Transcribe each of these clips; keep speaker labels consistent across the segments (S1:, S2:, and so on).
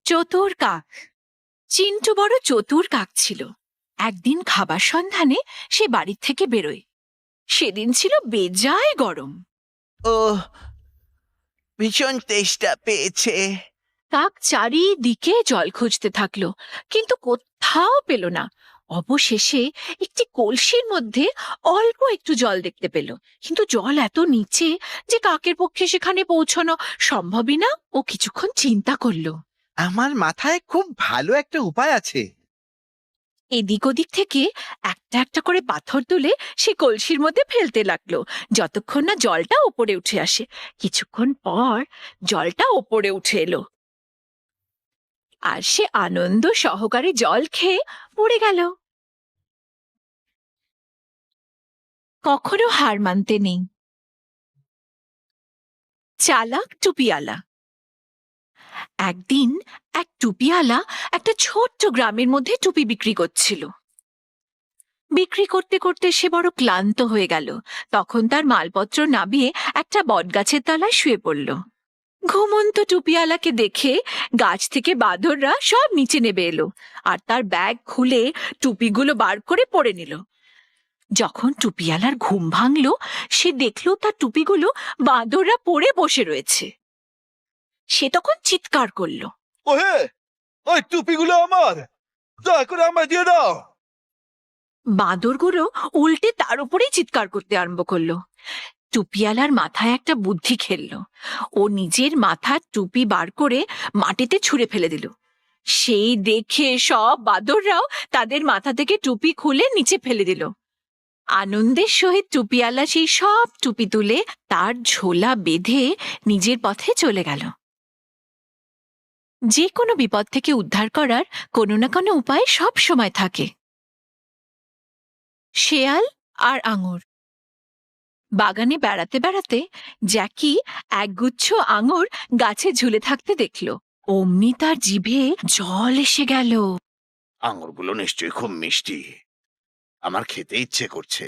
S1: চতুর কাক। চিন্টু বড় চতুর কাক ছিল। একদিন খাবার সন্ধানে সে বাড়ির থেকে বেরোয়। সেদিন ছিল বেজায় গরম।
S2: ও, ভীষণ তেষ্টা পেয়েছে।
S1: কাক চারিদিকে জল খুঁজতে থাকলো, কিন্তু কোথাও পেল না। অবশেষে একটি কলসির মধ্যে অল্প একটু জল দেখতে পেল, কিন্তু জল এত নিচে যে কাকের পক্ষে সেখানে পৌঁছানো সম্ভবই না। ও কিছুক্ষণ চিন্তা করলো।
S2: আমার মাথায় খুব ভালো একটা উপায় আছে।
S1: এদিক ওদিক থেকে একটা একটা করে পাথর তুলে সে কলসির মধ্যে ফেলতে লাগলো, যতক্ষণ না জলটা ওপরে উঠে আসে। কিছুক্ষণ পর জলটা ওপরে উঠে এলো, আর সে আনন্দ সহকারে জল খেয়ে পড়ে গেল। কখনো হার মানতে নেই। চালাক টুপিওয়ালা। একদিন এক টুপিওয়ালা একটা ছোট্ট গ্রামের মধ্যে টুপি বিক্রি করছিল। বিক্রি করতে করতে সে বড় ক্লান্ত হয়ে গেল। তখন তার মালপত্র নামিয়ে একটা বটগাছের তলায় শুয়ে পড়ল। ঘুমন্ত টুপিওয়ালাকে দেখে গাছ থেকে বাঁদররা সব নিচে নেমে এলো, আর তার ব্যাগ খুলে টুপিগুলো বার করে পরে নিল। যখন টুপিওয়ালার ঘুম ভাঙল, সে দেখল তার টুপিগুলো বাঁদররা পরে বসে রয়েছে। সে তখন চিৎকার করল,
S3: ওহে, ওই টুপিগুলো আমার, দয়া করে আমায় দিয়ে দাও।
S1: বাঁদরগুলো উল্টে তার উপরেই চিৎকার করতে আরম্ভ করলো। টুপিওয়ালার মাথায় একটা বুদ্ধি খেলল। ও নিজের মাথার টুপি বার করে মাটিতে ছুঁড়ে ফেলে দিল। সেই দেখে সব বাঁদররাও তাদের মাথা থেকে টুপি খুলে নিচে ফেলে দিল। আনন্দের সহিত টুপিওয়ালা সেই সব টুপি তুলে তার ঝোলা বেঁধে নিজের পথে চলে গেল। যে কোনো বিপদ থেকে উদ্ধার করার কোনো না কোনো উপায় সব সময় থাকে। শেয়াল আর আঙুর। বাগানে বেড়াতে বেড়াতে জ্যাকি একগুচ্ছ আঙুর গাছে ঝুলে থাকতে দেখল। অমনি তার জিভে জল এসে গেল।
S3: আঙুরগুলো নিশ্চয়ই খুব মিষ্টি, আমার খেতে ইচ্ছে করছে।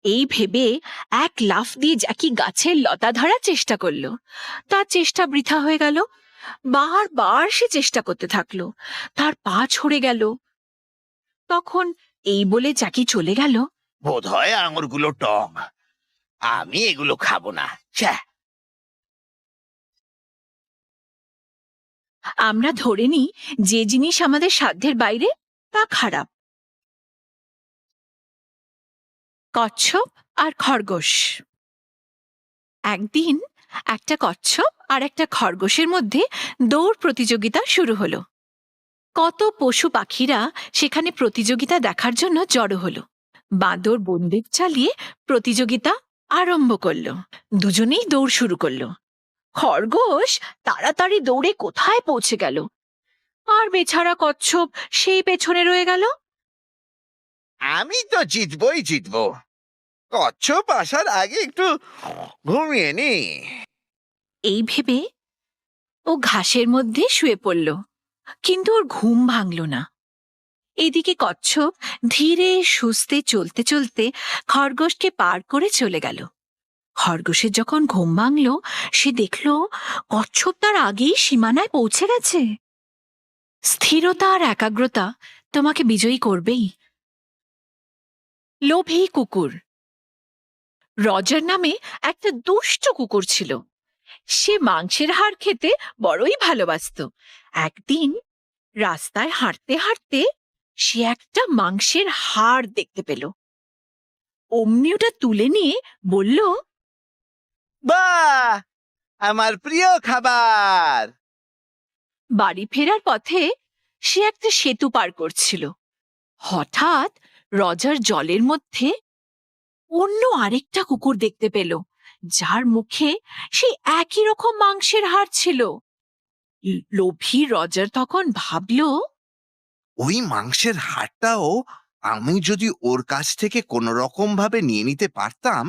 S1: এই ভেবে এক লাফ দিয়ে জ্যাকি গাছের লতা ধরার চেষ্টা করল। তার চেষ্টা বৃথা হয়ে গেল। বারবার সে চেষ্টা করতে থাকলো। তার পা ছড়ে গেল। তখন এই বলে জ্যাকি চলে গেল।
S3: বোধ হয় আঙুরগুলো টক, আমি এগুলো খাবো না। ছ্যাঃ।
S1: আমরা ধরে নিই যে জিনিস আমাদের সাধ্যের বাইরে তা খারাপ। কচ্ছপ আর খরগোশ। একদিন একটা কচ্ছপ আর একটা খরগোশের মধ্যে দৌড় প্রতিযোগিতা শুরু হলো। কত পশু পাখিরা সেখানে প্রতিযোগিতা দেখার জন্য জড়ো হলো। বাঁদর বন্দুক চালিয়ে প্রতিযোগিতা আরম্ভ করলো। দুজনেই দৌড় শুরু করলো। খরগোশ তাড়াতাড়ি দৌড়ে কোথায় পৌঁছে গেল, আর বেচারা কচ্ছপ সেই পেছনে রয়ে গেল।
S2: আমি তো জিতবই জিতবো। কচ্ছপ আসার আগে একটু ঘুমিয়ে নি।
S1: এই ভেবে ও ঘাসের মধ্যে শুয়ে পড়ল, কিন্তু ওর ঘুম ভাঙল না। এদিকে কচ্ছপ ধীরে সুস্থে চলতে চলতে খরগোশকে পার করে চলে গেল। খরগোশের যখন ঘুম ভাঙল, সে দেখল কচ্ছপ তার আগেই সীমানায় পৌঁছে গেছে। স্থিরতা আর একাগ্রতা তোমাকে বিজয়ী করবেই। লোভী কুকুর। রজার নামে একটা দুষ্ট কুকুর ছিল। সে মাংসের হাড় খেতে বড়ই ভালোবাসত। একদিন রাস্তায় হাঁটতে হাঁটতে সে একটা মাংসের হাড় দেখতে পেল। অমনি ওটা তুলে নিয়ে বলল,
S2: বাহ, আমার প্রিয় খাবার।
S1: বাড়ি ফেরার পথে সে একটা সেতু পার করছিল। হঠাৎ রজার জলের মধ্যে অন্য আরেকটা কুকুর দেখতে পেল, যার মুখে সেই একই রকম মাংসের হাড় ছিল। লোভী রজার তখন ভাবল,
S2: ওই মাংসের হাড়টাও আমি যদি ওর কাছ থেকে কোনো রকম ভাবে নিয়ে নিতে পারতাম।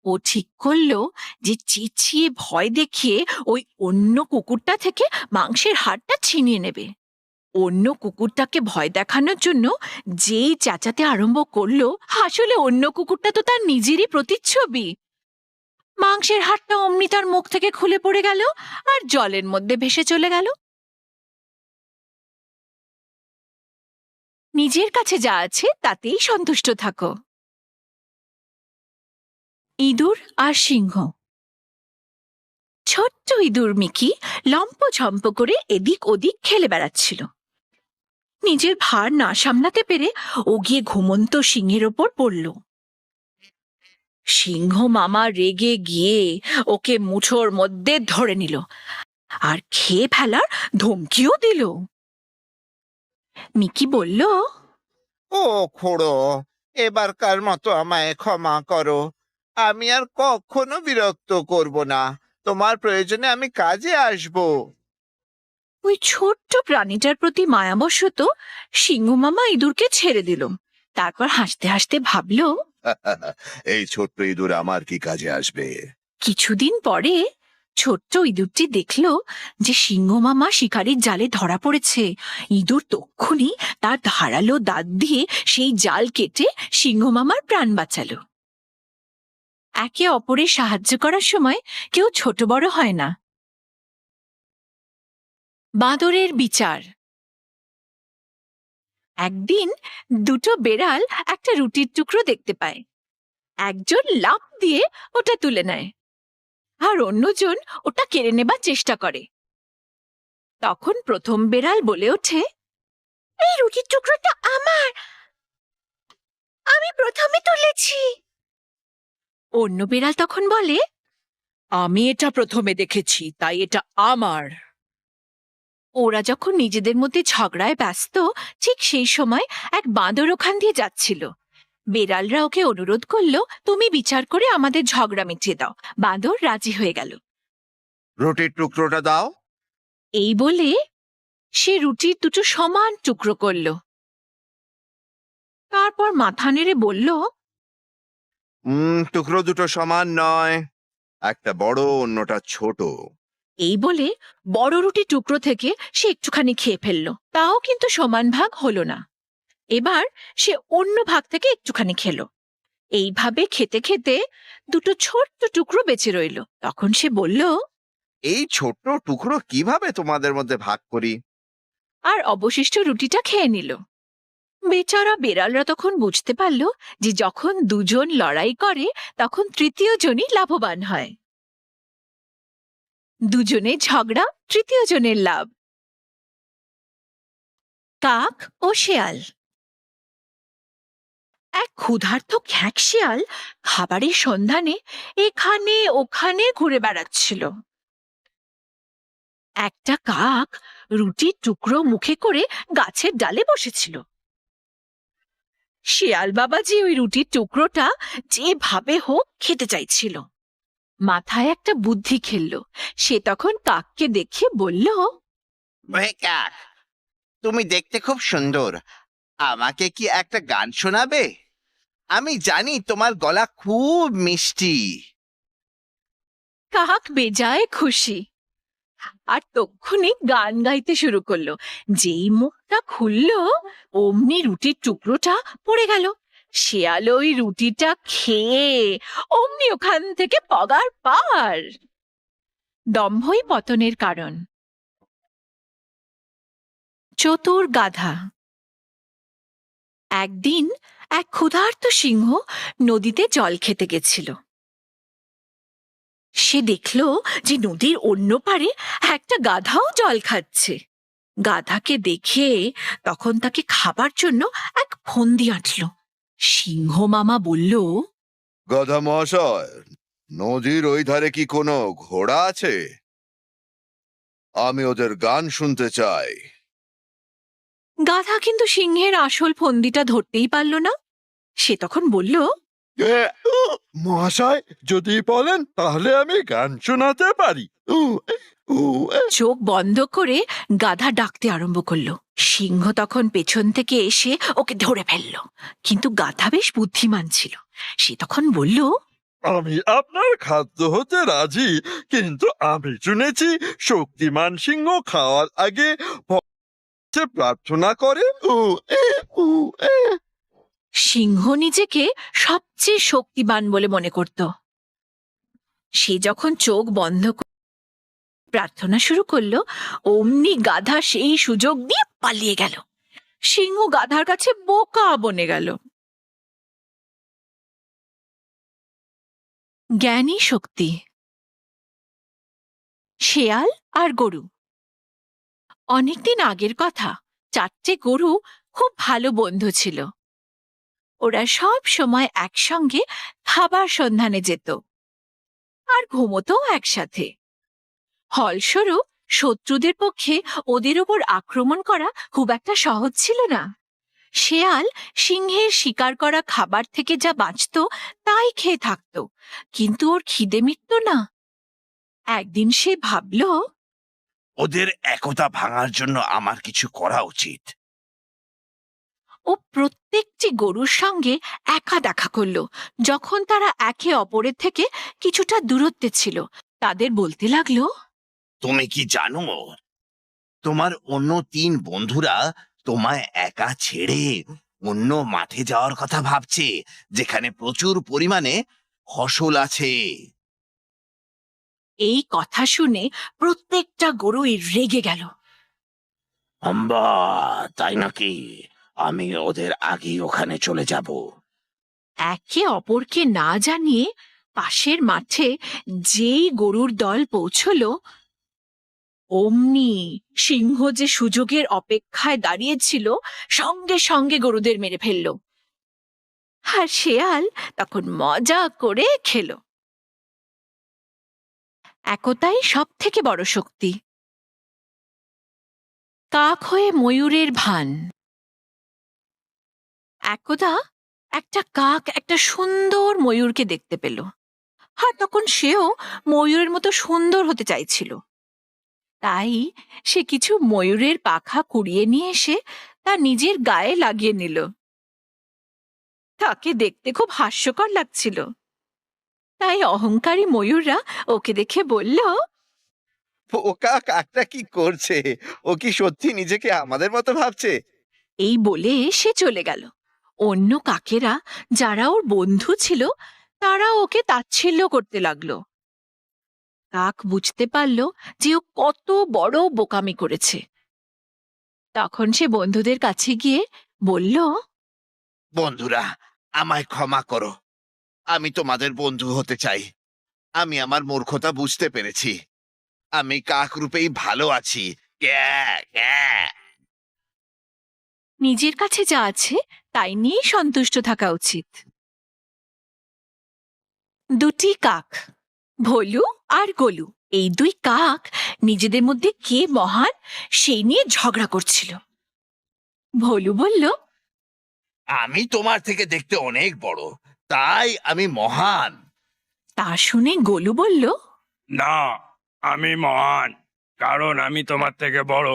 S1: ও ঠিক করলো যে চেঁচিয়ে ভয় দেখিয়ে ওই অন্য কুকুরটা থেকে মাংসের হাড়টা ছিনিয়ে নেবে। অন্য কুকুরটাকে ভয় দেখানোর জন্য যেই চেঁচাতে আরম্ভ করলো, আসলে অন্য কুকুরটা তো তার নিজেরই প্রতিচ্ছবি। মাংসের হাড়টা অমনি তার মুখ থেকে খুলে পড়ে গেল আর জলের মধ্যে ভেসে চলে গেল। নিজের কাছে যা আছে তাতেই সন্তুষ্ট থাকো। ইঁদুর আর সিংহ। ছোট্ট ইঁদুর মিকি লম্পঝম্প করে এদিক ওদিক খেলে বেড়াচ্ছিল। নিজের ভার না সামলাতে পেরে ও গিয়ে ঘুমন্ত সিংহের ওপর পড়ল। সিংহ মামা রেগে গিয়ে ওকে মুঠোর মধ্যে ধরে নিল আর খেয়ে ফেলার ধমকিও দিল। মিকি বলল,
S4: ও খুড়ো, এবারকার মতো আমায় ক্ষমা করো। আমি আর কখনো বিরক্ত করব না। তোমার প্রয়োজনে আমি কাজে আসব।
S1: ওই ছোট্ট প্রাণীটার প্রতি মায়াবশত সিংহ মামা ইঁদুরকে ছেড়ে দিল। তারপর হাসতে হাসতে ভাবল,
S2: এই ছোট্ট ইঁদুর আমার কি কাজে আসবে?
S1: কিছুদিন পরে ছোট্ট ইঁদুরটি দেখল যে সিংহ মামা শিকারীর জালে ধরা পড়েছে। ইঁদুর তক্ষুনি তার ধারালো দাঁত দিয়ে সেই জাল কেটে সিংহ মামার প্রাণ বাঁচালো। একে অপরের সাহায্য করার সময় কেউ ছোট বড় হয় না। বাঁদরের বিচার। একদিন দুটো বেড়াল একটা রুটির টুকরো দেখতে পায়। একজন লাফ দিয়ে ওটা তুলে নেয় আর অন্যজন ওটা কেড়ে নেবার চেষ্টা করে। তখন প্রথম বেড়াল বলে ওঠে, এই রুটির টুকরোটা আমার, আমি প্রথমে তুলেছি। অন্য বেড়াল তখন বলে, আমি এটা প্রথমে দেখেছি, তাই এটা আমার। ওরা যখন নিজেদের মধ্যে ঝগড়ায় ব্যস্ত, ঠিক সেই সময় এক বাঁদর ওখান দিয়ে যাচ্ছিল। বেড়ালরা ওকে অনুরোধ করল, তুমি বিচার করে আমাদের ঝগড়া মিটিয়ে দাও। বাঁদর রাজি হয়ে গেল।
S4: রুটির টুকরোটা দাও।
S1: এই বলে সে রুটির দুটো সমান টুকরো করল। তারপর মাথা নেড়ে বলল,
S2: টুকরো দুটো সমান নয়, একটা বড় অন্যটা ছোট।
S1: এই বলে বড় রুটি টুকরো থেকে সে একটুখানি খেয়ে ফেলল। তাও কিন্তু সমান ভাগ হলো না। এবার সে অন্য ভাগ থেকে একটুখানি খেল। এইভাবে খেতে খেতে দুটো ছোট্ট টুকরো বেঁচে রইল। তখন সে বলল,
S2: এই ছোট্ট টুকরো কিভাবে তোমাদের মধ্যে ভাগ করি?
S1: আর অবশিষ্ট রুটিটা খেয়ে নিল। বেচারা বেড়ালরা তখন বুঝতে পারল যে যখন দুজন লড়াই করে তখন তৃতীয় জনই লাভবান হয়। দুজনের ঝগড়া, তৃতীয় জনের লাভ। কাক ও শেয়াল। এক ক্ষুধার্ত খ্যাঁক শিয়াল খাবারের সন্ধানে এখানে ওখানে ঘুরে বেড়াচ্ছিল। একটা কাক রুটির টুকরো মুখে করে গাছের ডালে বসেছিল। শিয়াল বাবাজি ওই রুটির টুকরোটা যেভাবে হোক খেতে চাইছিল। মাথায় একটা বুদ্ধি খেলল। সে তখন কাককে দেখে বলল,
S4: ওহে কাক, তুমি দেখতে খুব সুন্দর। আমাকে কি একটা গান শোনাবে? আমি জানি তোমার গলা খুব মিষ্টি।
S1: কাক বেজায় খুশি আর তক্ষুনি গান গাইতে শুরু করলো। যেই মুখটা খুলল অমনি রুটির টুকরোটা পড়ে গেল। শিয়াল ওই রুটিটা খেয়ে অমনি ওখান থেকে পগার পার। দম্ভই পতনের কারণ। চতুর গাধা। একদিন এক ক্ষুধার্ত সিংহ নদীতে জল খেতে গেছিল। সে দেখল যে নদীর অন্য পারে একটা গাধাও জল খাচ্ছে। গাধাকে দেখে তখন তাকে খাবার জন্য এক ফন্দি আঁটল। সিংহ মামা বলল,
S2: গাধা মহাশয়, নদীর ওই ধারে কি কোনো ঘোড়া আছে? আমি ওদের গান শুনতে চাই।
S1: গাধা কিন্তু সিংহের আসল ফন্দিটা ধরতেই পারল না। সে তখন বলল,
S5: মহাশয়, যদি বলেন তাহলে আমি গান শোনাতে পারি।
S1: চোখ বন্ধ করে গাধা ডাকতে আরম্ভ করল। সিংহ তখন পেছন থেকে এসে ওকে ধরে ফেলল। কিন্তু গাধা বেশ বুদ্ধিমান ছিল। সে তখন বলল,
S5: আমি আপনার খাদ্য হতে রাজি, কিন্তু আমি শুনেছি শক্তিমান সিংহ খাওয়ার আগে প্রার্থনা করে।
S1: সিংহ নিজেকে সবচেয়ে শক্তিমান বলে মনে করত। সে যখন চোখ বন্ধ করে প্রার্থনা শুরু করলো, অমনি গাধা সেই সুযোগ নিয়ে পালিয়ে গেল। সিংহ গাধার কাছে বোকা বনে গেল। জ্ঞানী শক্তি। শেয়াল আর গরু। অনেকদিন আগের কথা, 4টে গরু খুব ভালো বন্ধু ছিল। ওরা সব সময় একসঙ্গে খাবার সন্ধানে যেত আর ঘুমোতো একসাথে। ফলস্বরূপ শত্রুদের পক্ষে ওদের ওপর আক্রমণ করা খুব একটা সহজ ছিল না। শেয়াল সিংহের শিকার করা খাবার থেকে যা বাঁচত তাই খেয়ে থাকত, কিন্তু ওর খিদে মিটত না। একদিন সে ভাবল,
S3: ওদের একতা ভাঙার জন্য আমার কিছু করা উচিত।
S1: ও প্রত্যেকটি গরুর সঙ্গে একা দেখা করল যখন তারা একে অপরের থেকে কিছুটা দূরত্বে ছিল। তাদের বলতে লাগলো,
S3: তুমি কি জানো, তোমার অন্য 3 বন্ধুরা তোমায় একা ছেড়ে অন্য মাঠে যাওয়ার কথা ভাবছে, যেখানে প্রচুর পরিমাণে ফসল আছে।
S1: এই কথা শুনে প্রত্যেকটা গরুই রেগে গেল।
S3: আম্বা, তাই নাকি? আমি ওদের আগেই ওখানে চলে যাব।
S1: একে অপরকে না জানিয়ে পাশের মাঠে যেই গরুর দল পৌঁছল, অমনি সিংহ যে সুযোগের অপেক্ষায় দাঁড়িয়েছিল সঙ্গে সঙ্গে গরুদের মেরে ফেলল। আর শেয়াল তখন মজা করে খেল। একতাই সব থেকে বড় শক্তি। কাক হয়ে ময়ূরের ভান। একদা একটা কাক একটা সুন্দর ময়ূরকে দেখতে পেল, আর তখন সেও ময়ূরের মতো সুন্দর হতে চাইছিল। তাই সে কিছু ময়ূরের পাখা কুড়িয়ে নিয়ে এসে তা নিজের গায়ে লাগিয়ে নিল। তাকে দেখতে খুব হাস্যকর লাগছিল। তাই অহংকারী ময়ূররা ওকে দেখে বলল,
S4: পোকা কাকটা কি করছে? ও কি সত্যি নিজেকে আমাদের মতো ভাবছে?
S1: এই বলে সে চলে গেল। অন্য কাকেরা যারা ওর বন্ধু ছিল তারা ওকে তাচ্ছিল্য করতে লাগলো। কাক বুঝতে পারল যে ও কত বড় বোকামি করেছে। তখন সে বন্ধুদের কাছে গিয়ে বলল,
S3: বন্ধুরা, আমায় ক্ষমা করো। আমি তোমাদের বন্ধু হতে চাই। আমি আমার মূর্খতা বুঝতে পেরেছি। আমি কাক রূপেই ভালো আছি। ক্যা ক্যা।
S1: নিজের কাছে যা আছে তাই নিয়েই সন্তুষ্ট থাকা উচিত। 2টি কাক, ভোলু আর গোলু। এই 2 কাক নিজেদের মধ্যে কে মহান সেই নিয়ে ঝগড়া করছিল। ভোলু বলল,
S3: আমি তোমার থেকে দেখতে অনেক বড়, তাই আমি মহান।
S1: তা শুনে গোলু বলল,
S5: না, আমি মহান, কারণ আমি তোমার থেকে বড়।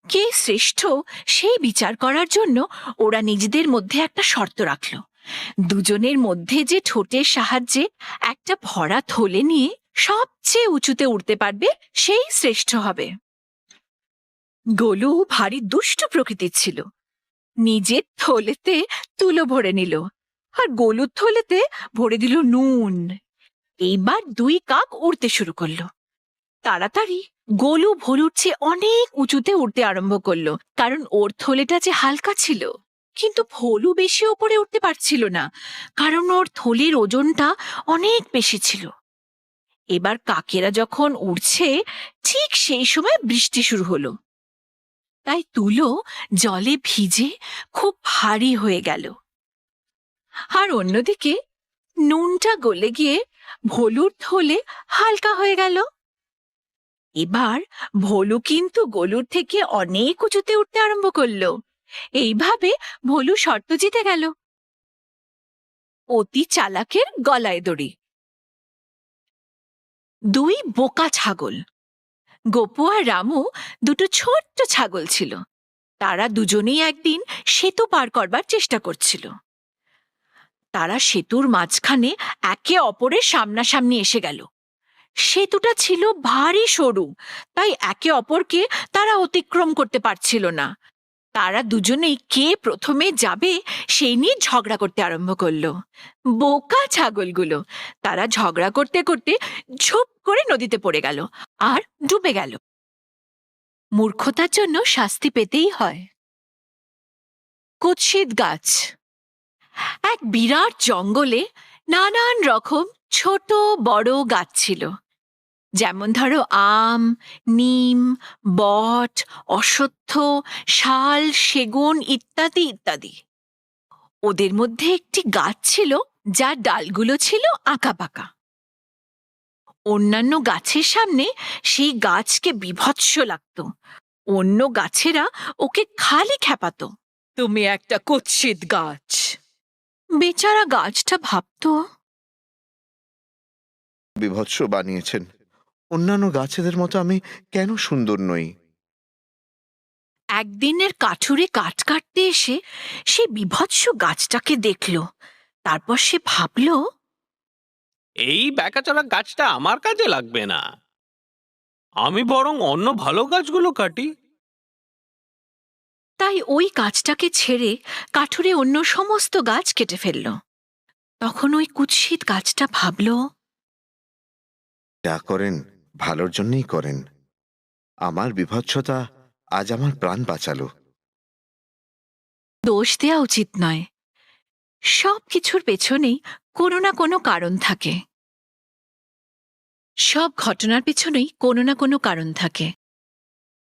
S1: কে শ্রেষ্ঠ সেই বিচার করার জন্য ওরা নিজেদের মধ্যে একটা শর্ত রাখল। দুজনের মধ্যে যে ঠোঁটের সাহায্যে একটা ভরা থলে নিয়ে সবচেয়ে উঁচুতে উঠতে পারবে সেই শ্রেষ্ঠ হবে। গোলু ভারী দুষ্টু প্রকৃতির ছিল। নিজের থলেতে তুলো ভরে নিল আর গোলুর থলেতে ভরে দিল নুন। এইবার 2 কাক উড়তে শুরু করলো। তাড়াতাড়ি গোলু ভোলুর চেয়ে অনেক উঁচুতে উঠতে আরম্ভ করলো, কারণ ওর থলেটা যে হালকা ছিল। কিন্তু ভোলু বেশি ওপরে উঠতে পারছিল না, কারণ ওর থলের ওজনটা অনেক বেশি ছিল। এবার কাকেরা যখন উড়ছে ঠিক সেই সময় বৃষ্টি শুরু হলো। তাই তুলো জলে ভিজে খুব ভারী হয়ে গেল। আর অন্যদিকে নুনটা গলে গিয়ে ভোলুর থলে হালকা হয়ে গেল। এবার ভোলু কিন্তু গোলুর থেকে অনেক উঁচুতে উঠতে আরম্ভ করলো। এইভাবে ভোলু শর্ত জিতে গেল। অতি চালাকের গলায় দড়ি। 2 বোকা ছাগল। গোপু আর রামু 2টো ছোট্ট ছাগল ছিল। তারা দুজনেই একদিন সেতু পার করবার চেষ্টা করছিল। তারা সেতুর মাঝখানে একে অপরের সামনাসামনি এসে গেল। সেতুটা ছিল ভারী সরু, তাই একে অপরকে তারা অতিক্রম করতে পারছিল না। তারা দুজনেই কে প্রথমে যাবে সেই নিয়ে ঝগড়া করতে আরম্ভ করলো। বোকা ছাগলগুলো তারা ঝগড়া করতে করতে ঝুপ করে নদীতে পড়ে গেল আর ডুবে গেল। মূর্খতার জন্য শাস্তি পেতেই হয়। কুৎসিত গাছ। এক বিরাট জঙ্গলে নানান রকম ছোট বড় গাছ ছিল, যেমন ধরো আম, নিম, বট, অশ্বত্থ, শাল, সেগুন ইত্যাদি ইত্যাদি। ওদের মধ্যে একটি গাছ ছিল যার ডালগুলো ছিল আঁকাবাঁকা। অন্যান্য গাছের সামনে সেই গাছকে বীভৎস লাগত। অন্য গাছেরা ওকে খালি খেপাতো, তুমি একটা কুৎসিত গাছ। বেচারা গাছটা ভাবতো,
S4: বিভৎস বানিয়েছেন। অন্যান্য গাছেদের মতো আমি কেন সুন্দর নই?
S1: একদিনের কাঠুরে কাঠ কাটতে এসে সে বীভৎস গাছটাকে দেখল। তারপর সে ভাবল,
S6: এই বেকাচোরা গাছটা আমার কাজে লাগবে না, আমি বরং অন্য ভালো গাছগুলো কাটি।
S1: তাই ওই গাছটাকে ছেড়ে কাঠুরে অন্য সমস্ত গাছ কেটে ফেলল। তখন ওই কুৎসিত গাছটা ভাবল,
S4: যা করেন ভালোর জন্যই করেন। আমার বিভৎসতা আজ আমার প্রাণ বাঁচালো।
S1: দোষ দেওয়া উচিত নয়। সব কিছুর পেছনেই কোনো না কোনো কারণ থাকে। সব ঘটনার পেছনেই কোনো না কোনো কারণ থাকে।